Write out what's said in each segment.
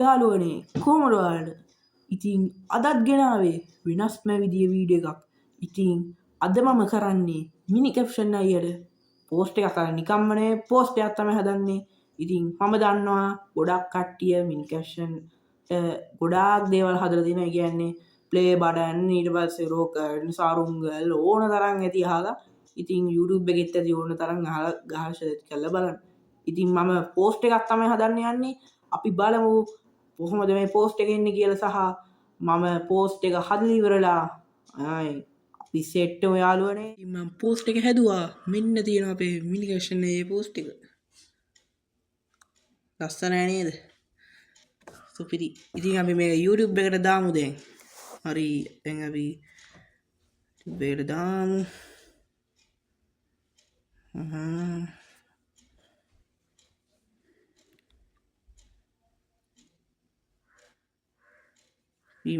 යාළුවනේ කොහොමද ඔයාලට? ඉතින් අදත් ගෙනාවේ වෙනස්ම විදිය වීඩියෝ එකක්. ඉතින් අද මම කරන්නේ මිනි කැප්ෂන් අයියට පෝස්ට් එකක් කරන්න නිකම්ම නෙවෙයි පෝස්ට් එකක් තමයි හදන්නේ. ඉතින් මම දන්නවා ගොඩක් කට්ටිය මිනි කැප්ෂන් ගොඩාක් දේවල් හදලා තියෙනවා. ඒ කියන්නේ ප්ලේ බටන් ඊට පස්සේ රෝකට් සාරුංගල් ඕන තරම් ඇති අහලා. ඉතින් YouTube එකෙත් ඇති ඕන තරම් අහලා ගහලා සර්ච් කරලා බලන්න. ඉතින් මම පෝස්ට් එකක් තමයි හදන්න යන්නේ. අපි බලමු කොහොමද මේ පෝස්ට් එක එන්නේ කියලා සහ මම පෝස්ට් එක හදලා ඉවරලා අපි සෙට් වෙමු යාළුවනේ. ඉතින් මම පෝස්ට් එක හැදුවා. මෙන්න තියෙනවා අපේ මිනි කැප්ෂන් එකේ පෝස්ට් එක. ලස්සනයි නේද? සුපිරි. ඉතින් අපි මේක YouTube එකට දාමු දැන්. හරි දැන් අපි YouTube එකට දාමු.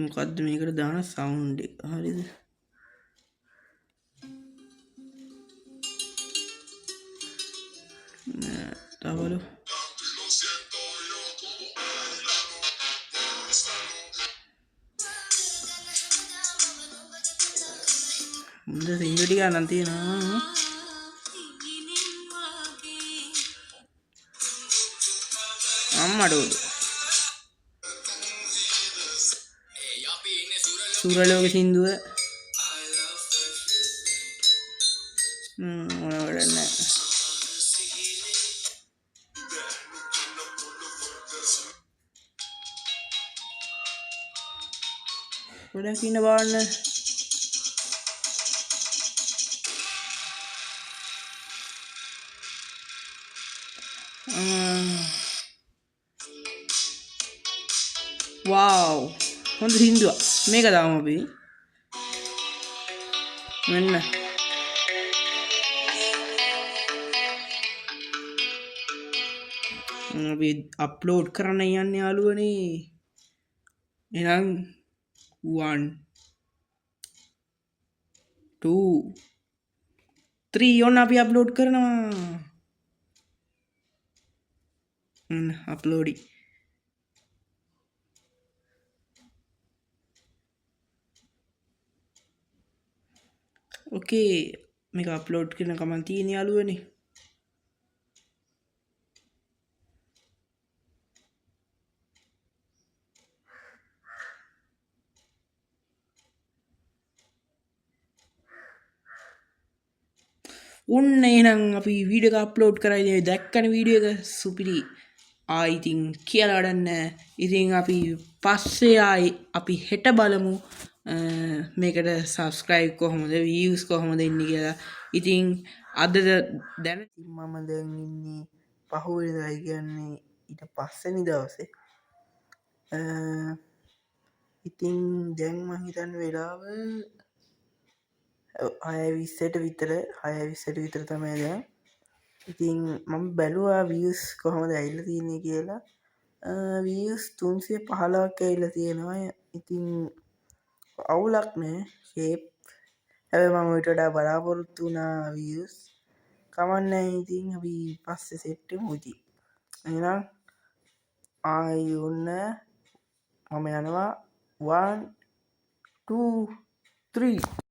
මොකක්ද මේකට දාන සවුන්ඩ් එක හරිද? තවලු මුද සිංදු ටික අරන් තියෙනවා. අම්මඩෝ සුරලෝක සින්දුව මොන වැඩක් නැහැ. ගොඩක් ඉන්න බලන්න. wow හොඳ සින්දුවක්. මේක දාමු අපි. මෙන්න අපි අප්ලෝඩ් කරන්න යන්නේ යාළුවනේ. එහෙනම් 1 2 3 ඔන්න අපි අප්ලෝඩ් කරනවා. අප්ලෝඩි. ඕකේ මේක අප්ලෝඩ් කරන කමන් තියෙන යාළුවනේ. ඔන්න එහෙනම් අපි වීඩියෝ එක අප්ලෝඩ් කරලා දැක්කනේ වීඩියෝ එක සුපිරි. ඉතින් කියලා වැඩක් නැහැ. ඉතින් අපි පස්සේ අපි හෙට බලමු මේකට සබස්ක්‍රයිබ් කොහොමද views කොහොමද එන්නේ කියලා. ඉතින් අද දැන මම දැන් ඉන්නේ පහුවෙනිදා කියන්නේ ඊට පස්වෙනි දවසේ. ඉතින් දැන් මම හිතන්නේ වෙලාව 6:20ට විතර තමයි දැන්. ඉතින් මම බැලුවා views කොහොමද ඇවිල්ලා තියෙන්නේ කියලා. views 315ක් ඇවිල්ලා තියෙනවා. ඉතින් අවුලක් නෑ ෂේප්. හැබැයි මම ඊට වඩා බලාපොරොත්තු වුණා views. කමන්නේ. ඉතින් අපි පස්සේ සෙට් වෙමු ඉතින්. එහෙනම් ඔන්න මම යනවා 1 2 3